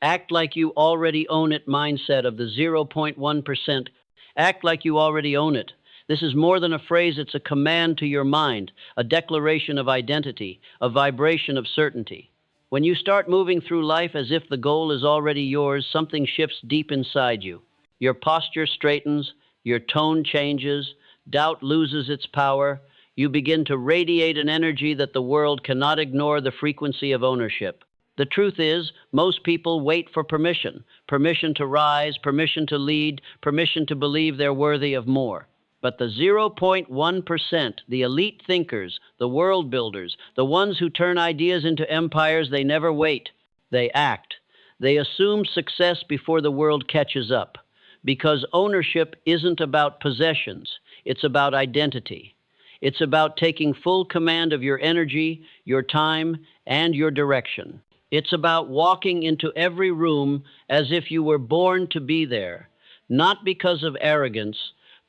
Act like you already own it mindset of the 0.1%. Act like you already own it. This is more than a phrase, it's a command to your mind, a declaration of identity, a vibration of certainty. When you start moving through life as if the goal is already yours, something shifts deep inside you. Your posture straightens, your tone changes, doubt loses its power. You begin to radiate an energy that the world cannot ignore, the frequency of ownership. The truth is, most people wait for permission, permission to rise, permission to lead, permission to believe they're worthy of more. But the 0.1%, the elite thinkers, the world builders, the ones who turn ideas into empires, they never wait. They act. They assume success before the world catches up. Because ownership isn't about possessions, it's about identity. It's about taking full command of your energy, your time, and your direction. It's about walking into every room as if you were born to be there, not because of arrogance,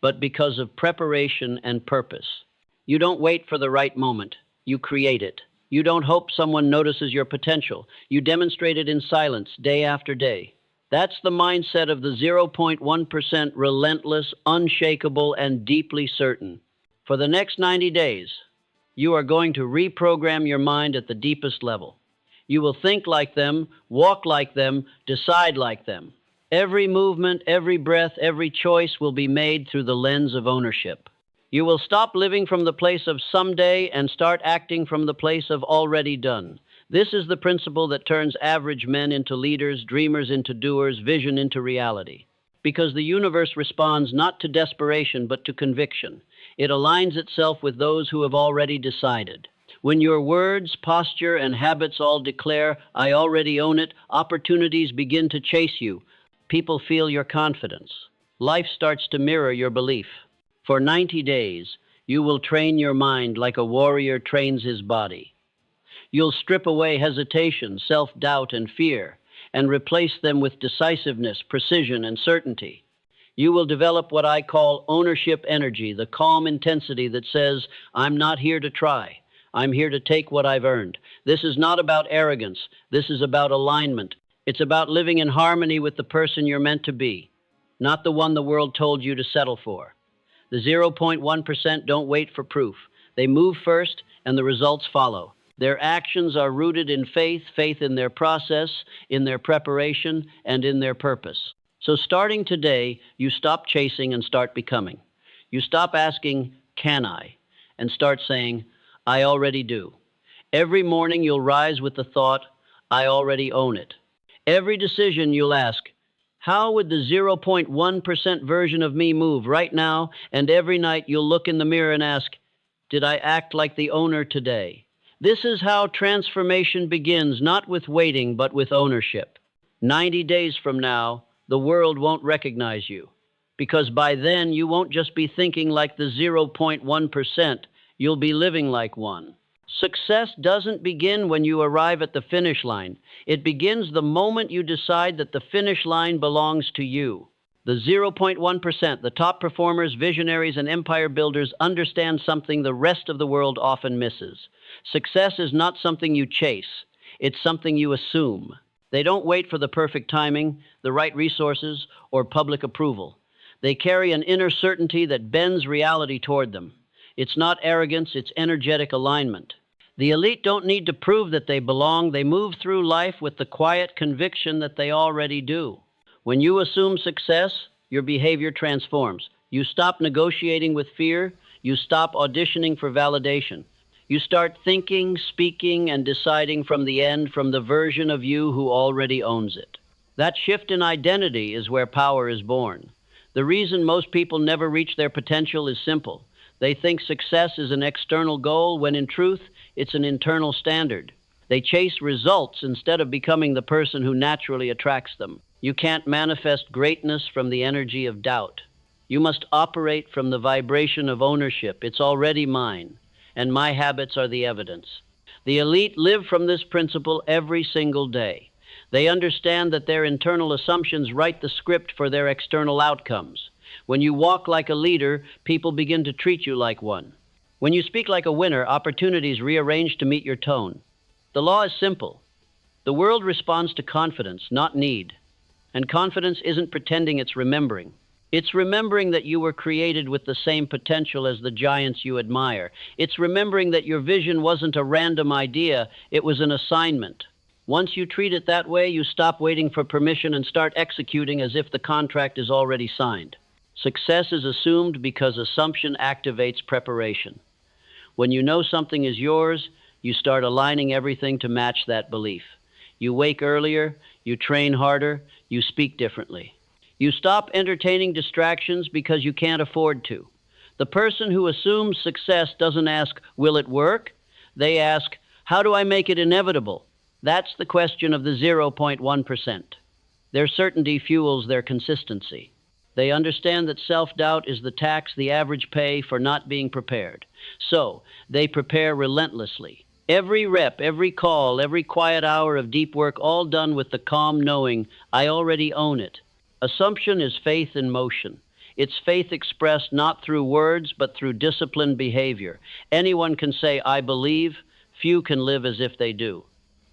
but because of preparation and purpose. You don't wait for the right moment. You create it. You don't hope someone notices your potential. You demonstrate it in silence day after day. That's the mindset of the 0.1%, relentless, unshakable, and deeply certain. For the next 90 days, you are going to reprogram your mind at the deepest level. You will think like them, walk like them, decide like them. Every movement, every breath, every choice will be made through the lens of ownership. You will stop living from the place of someday and start acting from the place of already done. This is the principle that turns average men into leaders, dreamers into doers, vision into reality. Because the universe responds not to desperation but to conviction. It aligns itself with those who have already decided. When your words, posture, and habits all declare, "I already own it," opportunities begin to chase you. People feel your confidence. Life starts to mirror your belief. For 90 days, you will train your mind like a warrior trains his body. You'll strip away hesitation, self-doubt, and fear, and replace them with decisiveness, precision, and certainty. You will develop what I call ownership energy, the calm intensity that says, "I'm not here to try. I'm here to take what I've earned." This is not about arrogance. This is about alignment. It's about living in harmony with the person you're meant to be, not the one the world told you to settle for. The 0.1% don't wait for proof. They move first, and the results follow. Their actions are rooted in faith, faith in their process, in their preparation, and in their purpose. So starting today, you stop chasing and start becoming. You stop asking, "Can I?" and start saying, "I already do." Every morning you'll rise with the thought, "I already own it." Every decision you'll ask, "How would the 0.1% version of me move right now?" And every night you'll look in the mirror and ask, "Did I act like the owner today?" This is how transformation begins, not with waiting, but with ownership. 90 days from now, the world won't recognize you, because by then you won't just be thinking like the 0.1%, you'll be living like one. Success doesn't begin when you arrive at the finish line. It begins the moment you decide that the finish line belongs to you. The 0.1%, the top performers, visionaries, and empire builders understand something the rest of the world often misses. Success is not something you chase. It's something you assume. They don't wait for the perfect timing, the right resources, or public approval. They carry an inner certainty that bends reality toward them. It's not arrogance, it's energetic alignment. The elite don't need to prove that they belong. They move through life with the quiet conviction that they already do. When you assume success, your behavior transforms. You stop negotiating with fear. You stop auditioning for validation. You start thinking, speaking, and deciding from the end, from the version of you who already owns it. That shift in identity is where power is born. The reason most people never reach their potential is simple. They think success is an external goal, when in truth, it's an internal standard. They chase results instead of becoming the person who naturally attracts them. You can't manifest greatness from the energy of doubt. You must operate from the vibration of ownership. It's already mine, and my habits are the evidence. The elite live from this principle every single day. They understand that their internal assumptions write the script for their external outcomes. When you walk like a leader, people begin to treat you like one. When you speak like a winner, opportunities rearrange to meet your tone. The law is simple. The world responds to confidence, not need. And confidence isn't pretending it's remembering. It's remembering that you were created with the same potential as the giants you admire. It's remembering that your vision wasn't a random idea, it was an assignment. Once you treat it that way, you stop waiting for permission and start executing as if the contract is already signed. Success is assumed because assumption activates preparation. When you know something is yours, you start aligning everything to match that belief. You wake earlier, you train harder, you speak differently. You stop entertaining distractions because you can't afford to. The person who assumes success doesn't ask, will it work? They ask, how do I make it inevitable? That's the question of the 0.1%. Their certainty fuels their consistency. They understand that self-doubt is the tax the average pay for not being prepared. So, they prepare relentlessly. Every rep, every call, every quiet hour of deep work, all done with the calm knowing, I already own it. Assumption is faith in motion. It's faith expressed not through words, but through disciplined behavior. Anyone can say, I believe. Few can live as if they do.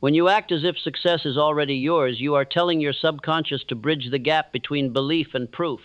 When you act as if success is already yours, you are telling your subconscious to bridge the gap between belief and proof.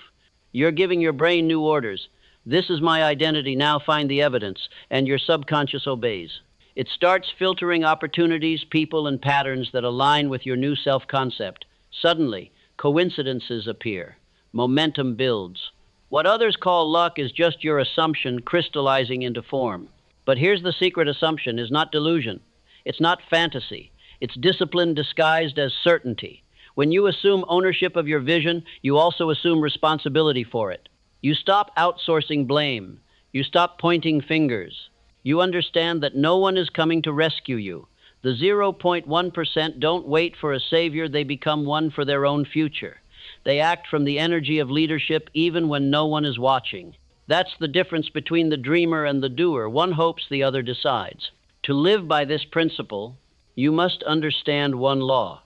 You're giving your brain new orders. This is my identity, now find the evidence, and your subconscious obeys. It starts filtering opportunities, people, and patterns that align with your new self-concept. Suddenly, coincidences appear. Momentum builds. What others call luck is just your assumption crystallizing into form. But here's the secret: assumption is not delusion. It's not fantasy. It's discipline disguised as certainty. When you assume ownership of your vision, you also assume responsibility for it. You stop outsourcing blame. You stop pointing fingers. You understand that no one is coming to rescue you. The 0.1% don't wait for a savior, they become one for their own future. They act from the energy of leadership even when no one is watching. That's the difference between the dreamer and the doer. One hopes, the other decides. To live by this principle, you must understand one law.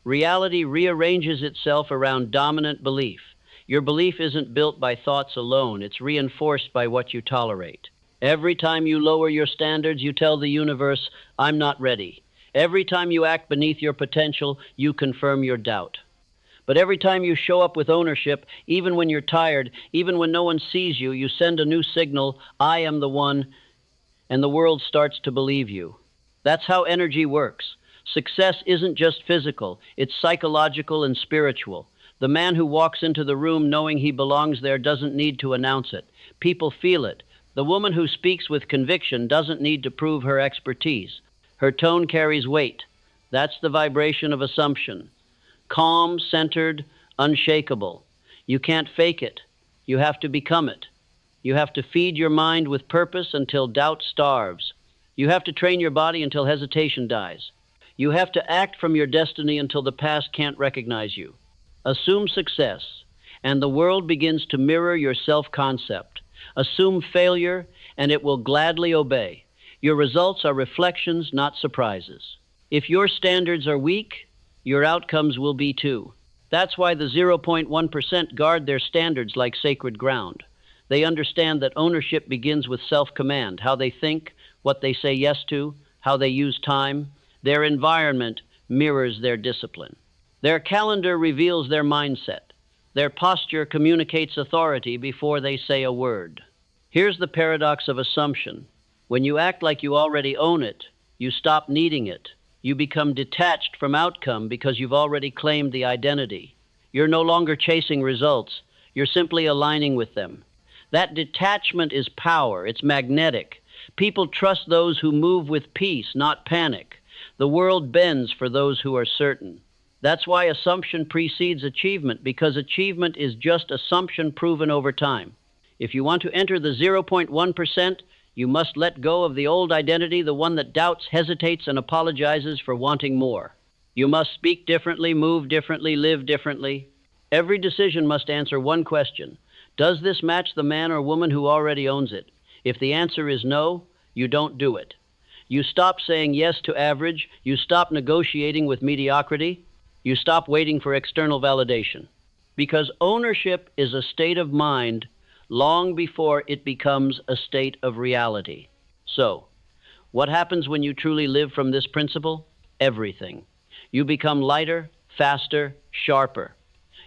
Reality rearranges itself around dominant belief. Your belief isn't built by thoughts alone, it's reinforced by what you tolerate. Every time you lower your standards, you tell the universe, I'm not ready. Every time you act beneath your potential, you confirm your doubt. But every time you show up with ownership, even when you're tired, even when no one sees you, you send a new signal, I am the one, and the world starts to believe you. That's how energy works. Success isn't just physical, it's psychological and spiritual. The man who walks into the room knowing he belongs there doesn't need to announce it. People feel it. The woman who speaks with conviction doesn't need to prove her expertise. Her tone carries weight. That's the vibration of assumption. Calm, centered, unshakable. You can't fake it. You have to become it. You have to feed your mind with purpose until doubt starves. You have to train your body until hesitation dies. You have to act from your destiny until the past can't recognize you. Assume success, and the world begins to mirror your self-concept. Assume failure, and it will gladly obey. Your results are reflections, not surprises. If your standards are weak, your outcomes will be too. That's why the 0.1% guard their standards like sacred ground. They understand that ownership begins with self-command, how they think, what they say yes to, how they use time. Their environment mirrors their discipline. Their calendar reveals their mindset. Their posture communicates authority before they say a word. Here's the paradox of assumption. When you act like you already own it, you stop needing it. You become detached from outcome because you've already claimed the identity. You're no longer chasing results. You're simply aligning with them. That detachment is power. It's magnetic. People trust those who move with peace, not panic. The world bends for those who are certain. That's why assumption precedes achievement, because achievement is just assumption proven over time. If you want to enter the 0.1%, you must let go of the old identity, the one that doubts, hesitates, and apologizes for wanting more. You must speak differently, move differently, live differently. Every decision must answer one question. Does this match the man or woman who already owns it? If the answer is no, you don't do it. You stop saying yes to average. You stop negotiating with mediocrity. You stop waiting for external validation. Because ownership is a state of mind long before it becomes a state of reality. So, what happens when you truly live from this principle? Everything. You become lighter, faster, sharper.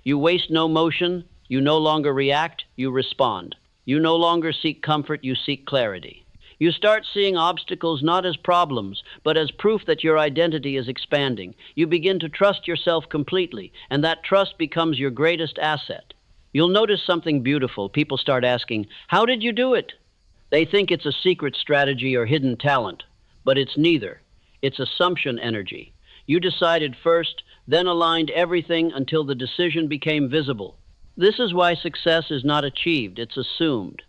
You waste no motion, you no longer react, you respond. You no longer seek comfort, you seek clarity. You start seeing obstacles not as problems, but as proof that your identity is expanding. You begin to trust yourself completely, and that trust becomes your greatest asset. You'll notice something beautiful. People start asking, "How did you do it?" They think it's a secret strategy or hidden talent, but it's neither. It's assumption energy. You decided first, then aligned everything until the decision became visible. This is why success is not achieved, it's assumed.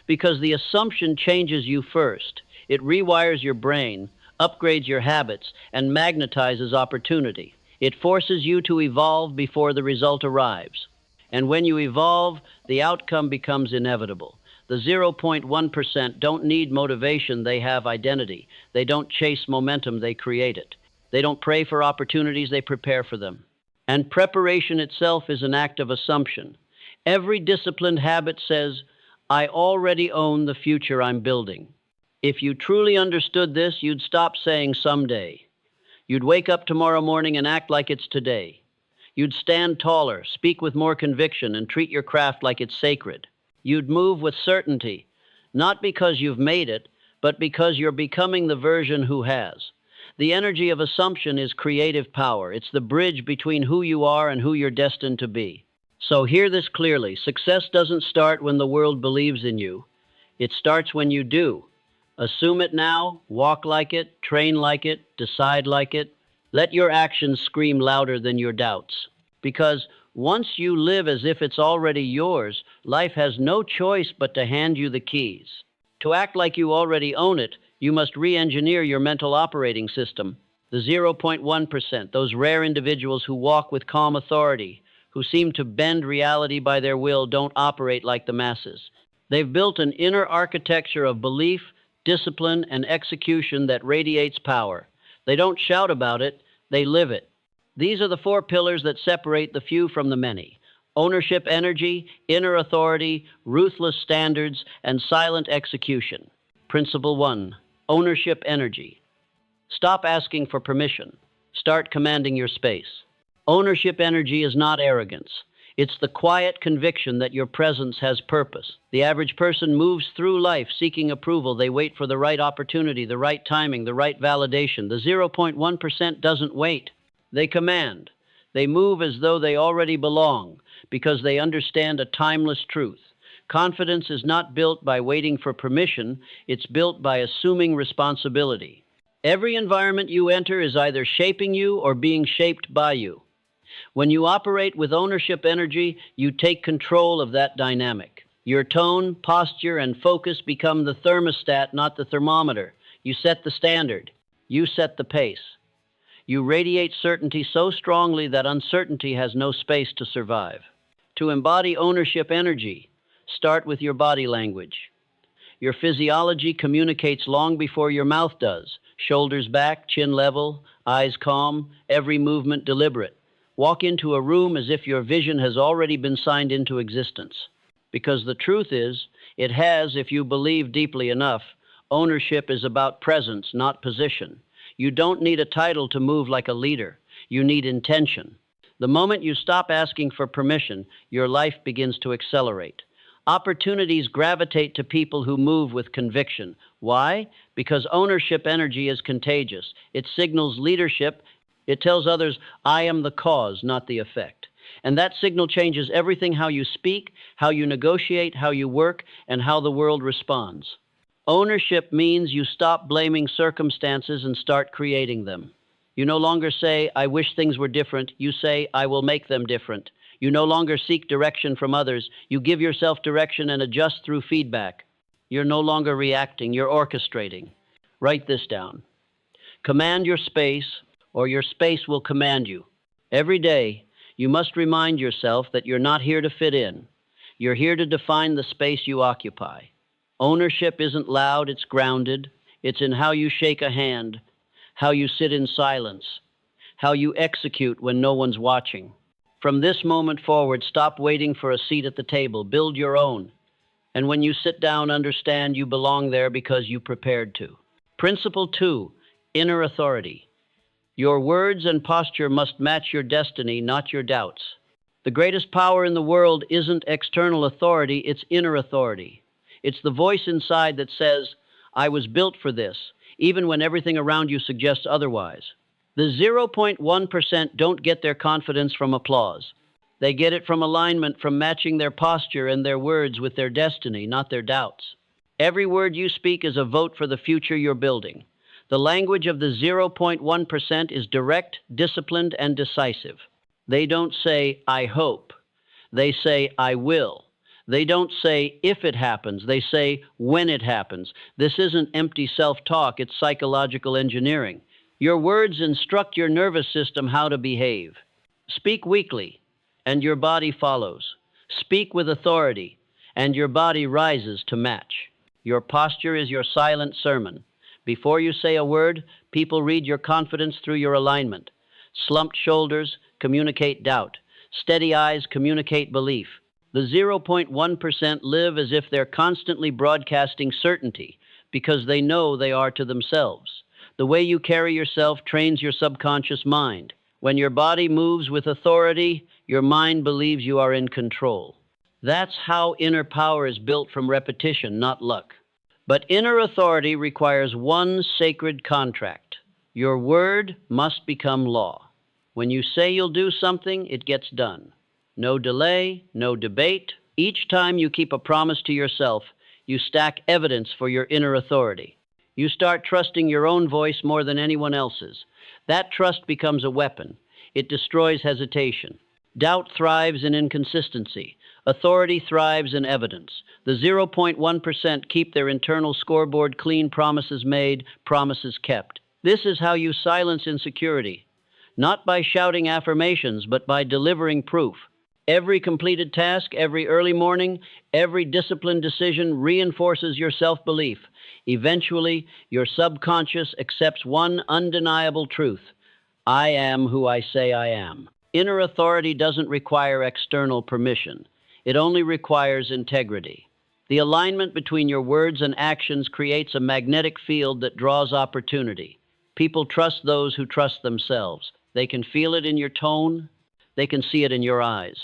Because the assumption changes you first. It rewires your brain, upgrades your habits, and magnetizes opportunity. It forces you to evolve before the result arrives. And when you evolve, the outcome becomes inevitable. The 0.1% don't need motivation, they have identity. They don't chase momentum, they create it. They don't pray for opportunities, they prepare for them. And preparation itself is an act of assumption. Every disciplined habit says, "I already own the future I'm building." If you truly understood this, you'd stop saying someday. You'd wake up tomorrow morning and act like it's today. You'd stand taller, speak with more conviction, and treat your craft like it's sacred. You'd move with certainty, not because you've made it, but because you're becoming the version who has. The energy of assumption is creative power. It's the bridge between who you are and who you're destined to be. So hear this clearly. Success doesn't start when the world believes in you. It starts when you do. Assume it now, walk like it, train like it, decide like it. Let your actions scream louder than your doubts. Because once you live as if it's already yours, life has no choice but to hand you the keys. To act like you already own it, you must re-engineer your mental operating system. The 0.1%, those rare individuals who walk with calm authority, who seem to bend reality by their will, don't operate like the masses. They've built an inner architecture of belief, discipline, and execution that radiates power. They don't shout about it, they live it. These are the 4 pillars that separate the few from the many: ownership energy, inner authority, ruthless standards, and silent execution. Principle 1, ownership energy. Stop asking for permission. Start commanding your space. Ownership energy is not arrogance. It's the quiet conviction that your presence has purpose. The average person moves through life seeking approval. They wait for the right opportunity, the right timing, the right validation. The 0.1% doesn't wait. They command. They move as though they already belong because they understand a timeless truth. Confidence is not built by waiting for permission. It's built by assuming responsibility. Every environment you enter is either shaping you or being shaped by you. When you operate with ownership energy, you take control of that dynamic. Your tone, posture, and focus become the thermostat, not the thermometer. You set the standard. You set the pace. You radiate certainty so strongly that uncertainty has no space to survive. To embody ownership energy, start with your body language. Your physiology communicates long before your mouth does. Shoulders back, chin level, eyes calm, every movement deliberate. Walk into a room as if your vision has already been signed into existence. Because the truth is, it has if you believe deeply enough. Ownership is about presence, not position. You don't need a title to move like a leader. You need intention. The moment you stop asking for permission, your life begins to accelerate. Opportunities gravitate to people who move with conviction. Why? Because ownership energy is contagious. It signals leadership. It tells others, "I am the cause, not the effect." And that signal changes everything: how you speak, how you negotiate, how you work, and how the world responds. Ownership means you stop blaming circumstances and start creating them. You no longer say, "I wish things were different." You say, "I will make them different." You no longer seek direction from others. You give yourself direction and adjust through feedback. You're no longer reacting, you're orchestrating. Write this down. Command your space, or your space will command you. Every day, you must remind yourself that you're not here to fit in. You're here to define the space you occupy. Ownership isn't loud, it's grounded. It's in how you shake a hand, how you sit in silence, how you execute when no one's watching. From this moment forward, stop waiting for a seat at the table. Build your own. And when you sit down, understand you belong there because you prepared to. Principle 2, inner authority. Your words and posture must match your destiny, not your doubts. The greatest power in the world isn't external authority, it's inner authority. It's the voice inside that says, I was built for this, even when everything around you suggests otherwise. The 0.1% don't get their confidence from applause. They get it from alignment, from matching their posture and their words with their destiny, not their doubts. Every word you speak is a vote for the future you're building. The language of the 0.1% is direct, disciplined, and decisive. They don't say, I hope. They say, I will. They don't say, if it happens. They say, when it happens. This isn't empty self-talk, it's psychological engineering. Your words instruct your nervous system how to behave. Speak weakly, and your body follows. Speak with authority, and your body rises to match. Your posture is your silent sermon. Before you say a word, people read your confidence through your alignment. Slumped shoulders communicate doubt. Steady eyes communicate belief. The 0.1% live as if they're constantly broadcasting certainty because they know they are to themselves. The way you carry yourself trains your subconscious mind. When your body moves with authority, your mind believes you are in control. That's how inner power is built, from repetition, not luck. But inner authority requires one sacred contract. Your word must become law. When you say you'll do something, it gets done. No delay, no debate. Each time you keep a promise to yourself, you stack evidence for your inner authority. You start trusting your own voice more than anyone else's. That trust becomes a weapon. It destroys hesitation. Doubt thrives in inconsistency. Authority thrives in evidence. The 0.1% keep their internal scoreboard clean, promises made, promises kept. This is how you silence insecurity. Not by shouting affirmations, but by delivering proof. Every completed task, every early morning, every disciplined decision reinforces your self-belief. Eventually, your subconscious accepts one undeniable truth. I am who I say I am. Inner authority doesn't require external permission. It only requires integrity. The alignment between your words and actions creates a magnetic field that draws opportunity. People trust those who trust themselves. They can feel it in your tone. They can see it in your eyes.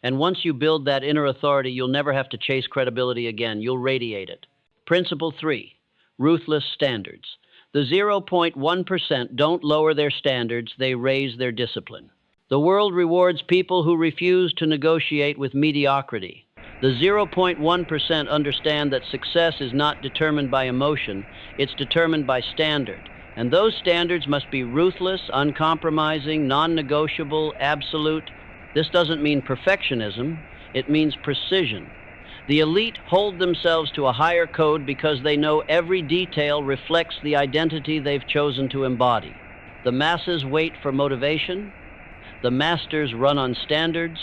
And once you build that inner authority, you'll never have to chase credibility again. You'll radiate it. Principle 3, ruthless standards. The 0.1% don't lower their standards, they raise their discipline. The world rewards people who refuse to negotiate with mediocrity. The 0.1% understand that success is not determined by emotion, it's determined by standard. And those standards must be ruthless, uncompromising, non-negotiable, absolute. This doesn't mean perfectionism, it means precision. The elite hold themselves to a higher code because they know every detail reflects the identity they've chosen to embody. The masses wait for motivation. The masters run on standards.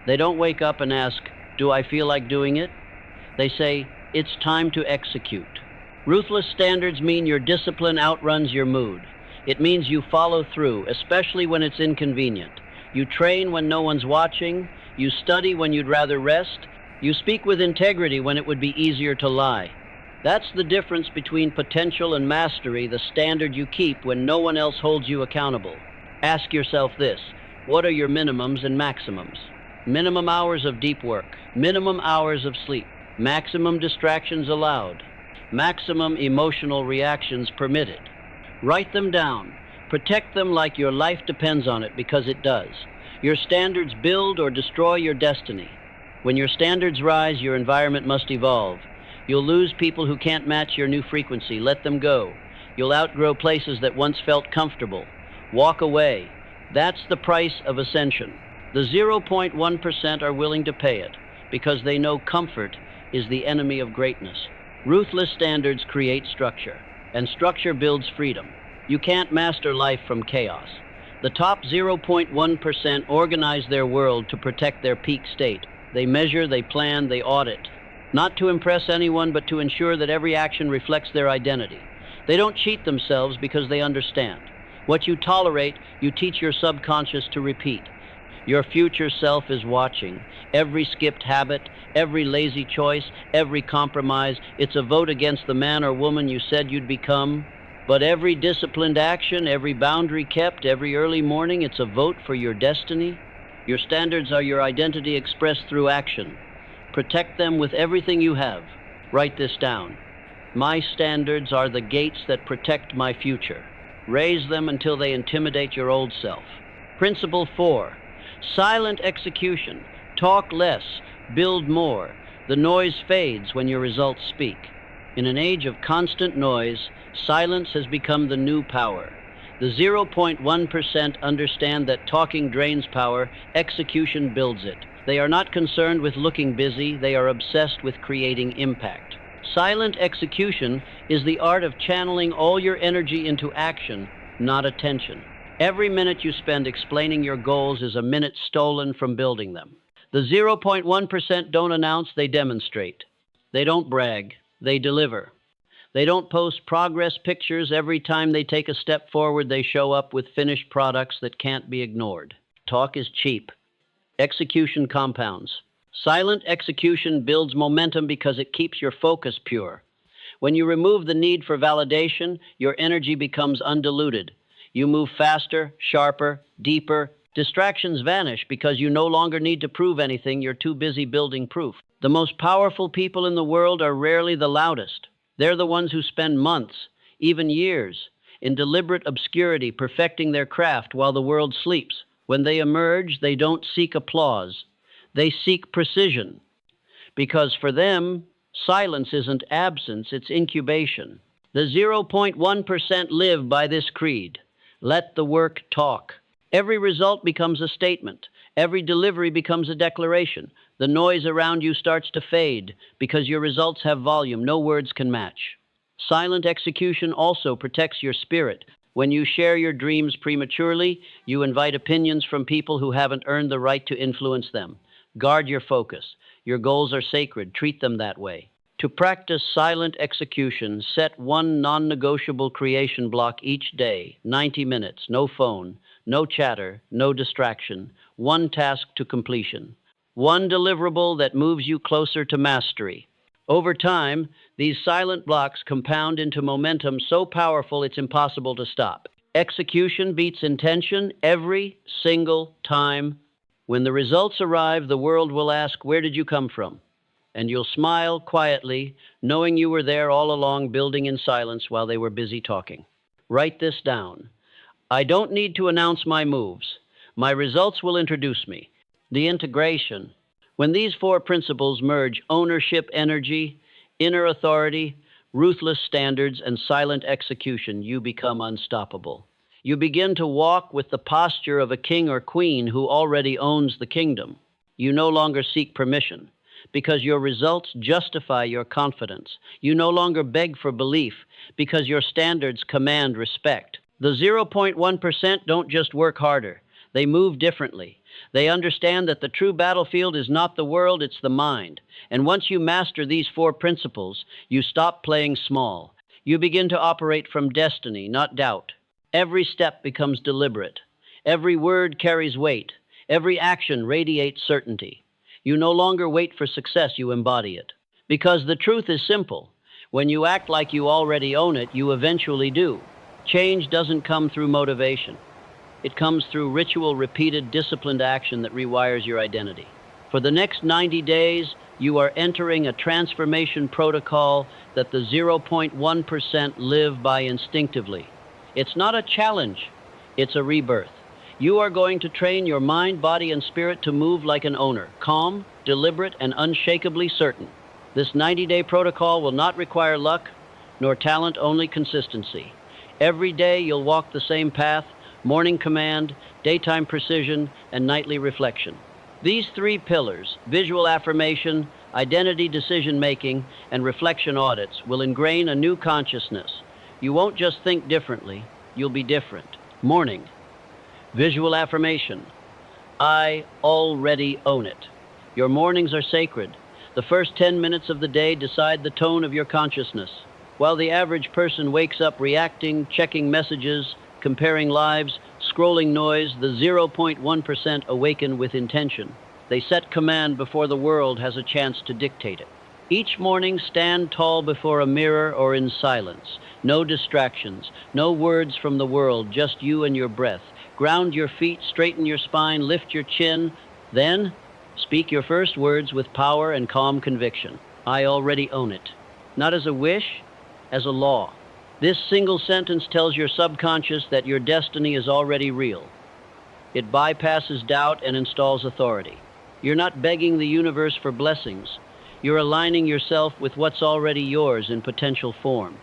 They don't wake up and ask, do I feel like doing it? They say, it's time to execute. Ruthless standards mean your discipline outruns your mood. It means you follow through, especially when it's inconvenient. You train when no one's watching. You study when you'd rather rest. You speak with integrity when it would be easier to lie. That's the difference between potential and mastery, the standard you keep when no one else holds you accountable. Ask yourself this: what are your minimums and maximums? Minimum hours of deep work, minimum hours of sleep, maximum distractions allowed, maximum emotional reactions permitted. Write them down. Protect them like your life depends on it, because it does. Your standards build or destroy your destiny. When your standards rise, your environment must evolve. You'll lose people who can't match your new frequency. Let them go. You'll outgrow places that once felt comfortable. Walk away. That's the price of ascension. The 0.1% are willing to pay it because they know comfort is the enemy of greatness. Ruthless standards create structure, and structure builds freedom. You can't master life from chaos. The top 0.1% organize their world to protect their peak state. They measure, they plan, they audit. Not to impress anyone, but to ensure that every action reflects their identity. They don't cheat themselves because they understand. What you tolerate, you teach your subconscious to repeat. Your future self is watching. Every skipped habit, every lazy choice, every compromise, it's a vote against the man or woman you said you'd become. But every disciplined action, every boundary kept, every early morning, it's a vote for your destiny. Your standards are your identity expressed through action. Protect them with everything you have. Write this down. My standards are the gates that protect my future. Raise them until they intimidate your old self. Principle 4, silent execution. Talk less, build more. The noise fades when your results speak. In an age of constant noise, silence has become the new power. The 0.1% understand that talking drains power, execution builds it. They are not concerned with looking busy, they are obsessed with creating impact. Silent execution is the art of channeling all your energy into action, not attention. Every minute you spend explaining your goals is a minute stolen from building them. The 0.1% don't announce, they demonstrate. They don't brag, they deliver. They don't post progress pictures. Every time they take a step forward, they show up with finished products that can't be ignored. Talk is cheap. Execution compounds. Silent execution builds momentum because it keeps your focus pure. When you remove the need for validation, your energy becomes undiluted. You move faster, sharper, deeper. Distractions vanish because you no longer need to prove anything. You're too busy building proof. The most powerful people in the world are rarely the loudest. They're the ones who spend months, even years, in deliberate obscurity, perfecting their craft while the world sleeps. When they emerge, they don't seek applause. They seek precision. Because for them, silence isn't absence, it's incubation. The 0.1% live by this creed. Let the work talk. Every result becomes a statement. Every delivery becomes a declaration. The noise around you starts to fade because your results have volume no words can match. Silent execution also protects your spirit. When you share your dreams prematurely, you invite opinions from people who haven't earned the right to influence them. Guard your focus. Your goals are sacred. Treat them that way. To practice silent execution, set one non-negotiable creation block each day, 90 minutes, no phone, no chatter, no distraction, one task to completion. One deliverable that moves you closer to mastery. Over time, these silent blocks compound into momentum so powerful it's impossible to stop. Execution beats intention every single time. When the results arrive, the world will ask, "Where did you come from?" And you'll smile quietly, knowing you were there all along, building in silence while they were busy talking. Write this down. I don't need to announce my moves. My results will introduce me. The integration. When these 4 principles merge ownership energy, inner authority, ruthless standards, and silent execution, you become unstoppable. You begin to walk with the posture of a king or queen who already owns the kingdom. You no longer seek permission because your results justify your confidence. You no longer beg for belief because your standards command respect. The 0.1% don't just work harder. They move differently. They understand that the true battlefield is not the world, it's the mind. And once you master these 4 principles, you stop playing small. You begin to operate from destiny, not doubt. Every step becomes deliberate. Every word carries weight. Every action radiates certainty. You no longer wait for success, you embody it. Because the truth is simple. When you act like you already own it, you eventually do. Change doesn't come through motivation. It comes through ritual, repeated, disciplined action that rewires your identity. For the next 90 days, you are entering a transformation protocol that the 0.1% live by instinctively. It's not a challenge, it's a rebirth. You are going to train your mind, body, and spirit to move like an owner, calm, deliberate, and unshakably certain. This 90-day protocol will not require luck, nor talent, only consistency. Every day you'll walk the same path, morning command, daytime precision, and nightly reflection. These 3 pillars, visual affirmation, identity decision-making, and reflection audits, will ingrain a new consciousness. You won't just think differently, you'll be different. Morning. Visual affirmation. I already own it. Your mornings are sacred. The first 10 minutes of the day decide the tone of your consciousness. While the average person wakes up reacting, checking messages, comparing lives, scrolling noise, the 0.1% awaken with intention. They set command before the world has a chance to dictate it. Each morning, stand tall before a mirror or in silence. No distractions, no words from the world, just you and your breath. Ground your feet, straighten your spine, lift your chin. Then, speak your first words with power and calm conviction. I already own it. Not as a wish, as a law. This single sentence tells your subconscious that your destiny is already real. It bypasses doubt and installs authority. You're not begging the universe for blessings. You're aligning yourself with what's already yours in potential form.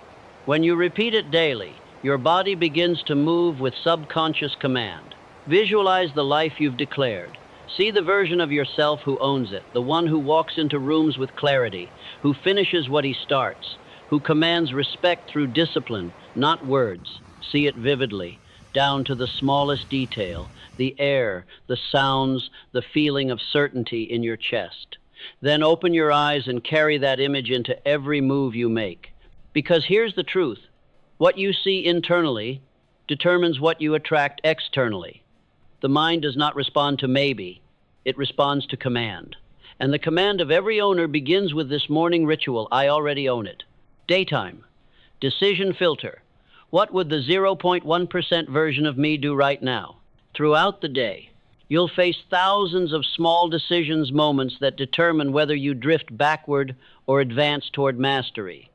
When you repeat it daily, your body begins to move with subconscious command. Visualize the life you've declared. See the version of yourself who owns it, the one who walks into rooms with clarity, who finishes what he starts, who commands respect through discipline, not words. See it vividly, down to the smallest detail, the air, the sounds, the feeling of certainty in your chest. Then open your eyes and carry that image into every move you make. Because here's the truth. What you see internally determines what you attract externally. The mind does not respond to maybe. It responds to command. And the command of every owner begins with this morning ritual. I already own it. Daytime. Decision filter. What would the 0.1% version of me do right now? Throughout the day, you'll face thousands of small decisions moments that determine whether you drift backward or advance toward mastery.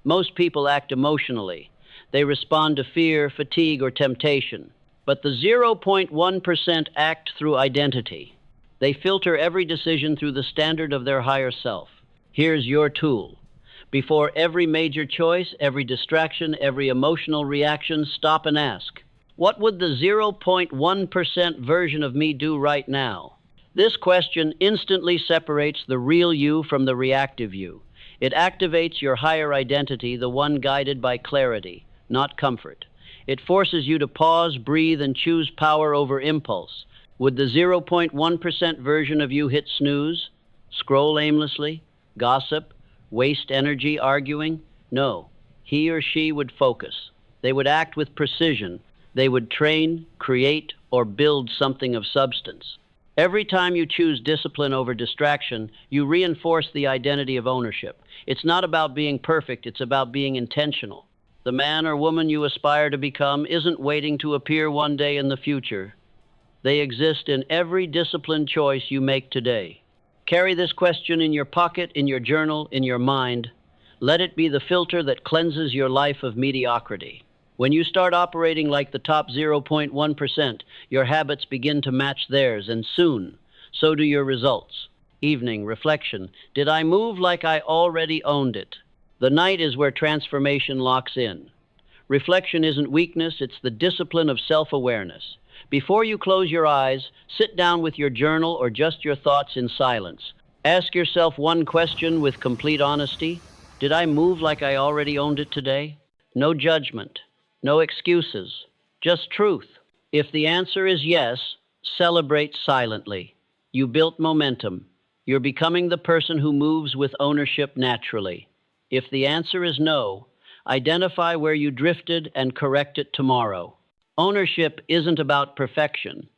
Most people act emotionally. They respond to fear, fatigue, or temptation. But the 0.1% act through identity. They filter every decision through the standard of their higher self. Here's your tool. Before every major choice, every distraction, every emotional reaction, stop and ask, what would the 0.1% version of me do right now? This question instantly separates the real you from the reactive you. It activates your higher identity, the one guided by clarity, not comfort. It forces you to pause, breathe, and choose power over impulse. Would the 0.1% version of you hit snooze, scroll aimlessly, gossip, waste energy arguing? No. He or she would focus. They would act with precision. They would train, create, or build something of substance. Every time you choose discipline over distraction, you reinforce the identity of ownership. It's not about being perfect, it's about being intentional. The man or woman you aspire to become isn't waiting to appear one day in the future. They exist in every disciplined choice you make today. Carry this question in your pocket, in your journal, in your mind. Let it be the filter that cleanses your life of mediocrity. When you start operating like the top 0.1%, your habits begin to match theirs, and soon, so do your results. Evening, reflection. Did I move like I already owned it? The night is where transformation locks in. Reflection isn't weakness, it's the discipline of self-awareness. Before you close your eyes, sit down with your journal or just your thoughts in silence. Ask yourself one question with complete honesty. Did I move like I already owned it today? No judgment. No excuses, just truth. If the answer is yes, celebrate silently. You built momentum. You're becoming the person who moves with ownership naturally. If the answer is no, identify where you drifted and correct it tomorrow. Ownership isn't about perfection.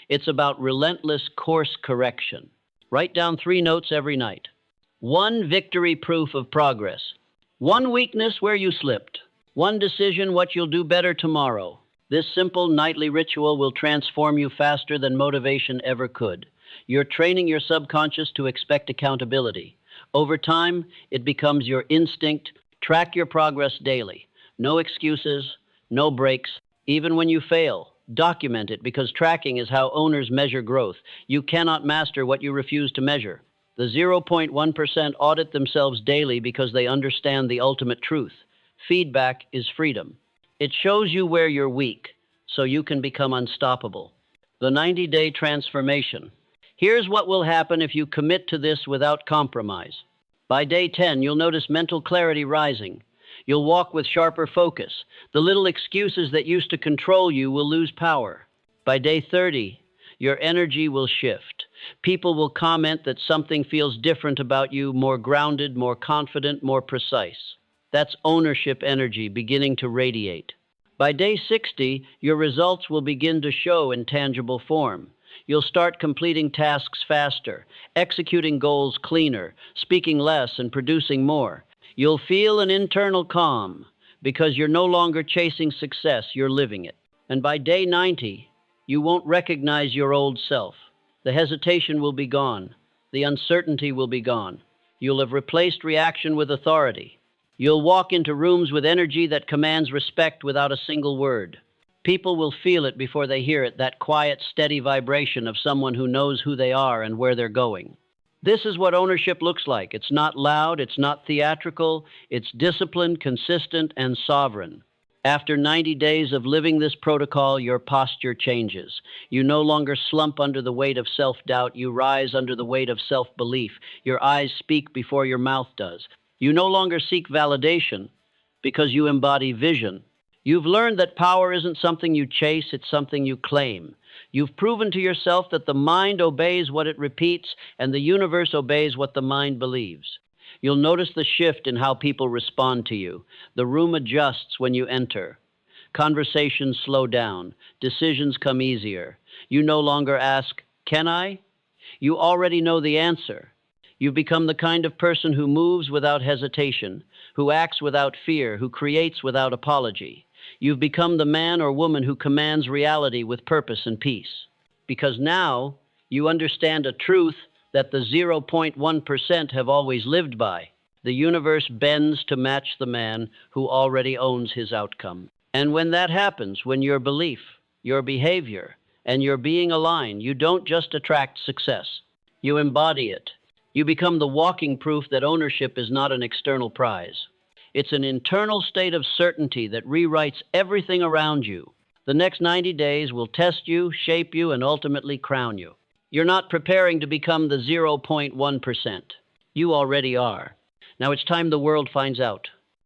It's about relentless course correction. Write down 3 notes every night. 1 victory proof of progress. 1 weakness where you slipped. 1 decision what you'll do better tomorrow. This simple nightly ritual will transform you faster than motivation ever could. You're training your subconscious to expect accountability. Over time, it becomes your instinct. Track your progress daily. No excuses, no breaks. Even when you fail, document it, because tracking is how owners measure growth. You cannot master what you refuse to measure. The 0.1% audit themselves daily because they understand the ultimate truth. Feedback is freedom. It shows you where you're weak, so you can become unstoppable. The 90-day transformation. Here's what will happen if you commit to this without compromise. By day 10, you'll notice mental clarity rising. You'll walk with sharper focus. The little excuses that used to control you will lose power. By day 30, your energy will shift. People will comment that something feels different about you, more grounded, more confident, more precise. That's ownership energy beginning to radiate. By day 60, your results will begin to show in tangible form. You'll start completing tasks faster, executing goals cleaner, speaking less and producing more. You'll feel an internal calm because you're no longer chasing success, you're living it. And by day 90, you won't recognize your old self. The hesitation will be gone. The uncertainty will be gone. You'll have replaced reaction with authority. You'll walk into rooms with energy that commands respect without a single word. People will feel it before they hear it, that quiet, steady vibration of someone who knows who they are and where they're going. This is what ownership looks like. It's not loud, it's not theatrical, it's disciplined, consistent, and sovereign. After 90 days of living this protocol, your posture changes. You no longer slump under the weight of self-doubt. You rise under the weight of self-belief. Your eyes speak before your mouth does. You no longer seek validation because you embody vision. You've learned that power isn't something you chase, it's something you claim. You've proven to yourself that the mind obeys what it repeats and the universe obeys what the mind believes. You'll notice the shift in how people respond to you. The room adjusts when you enter. Conversations slow down. Decisions come easier. You no longer ask, "Can I?" You already know the answer. You've become the kind of person who moves without hesitation, who acts without fear, who creates without apology. You've become the man or woman who commands reality with purpose and peace. Because now you understand a truth that the 0.1% have always lived by. The universe bends to match the man who already owns his outcome. And when that happens, when your belief, your behavior, and your being align, you don't just attract success. You embody it. You become the walking proof that ownership is not an external prize. It's an internal state of certainty that rewrites everything around you. The next 90 days will test you, shape you, and ultimately crown you. You're not preparing to become the 0.1%. You already are. Now it's time the world finds out.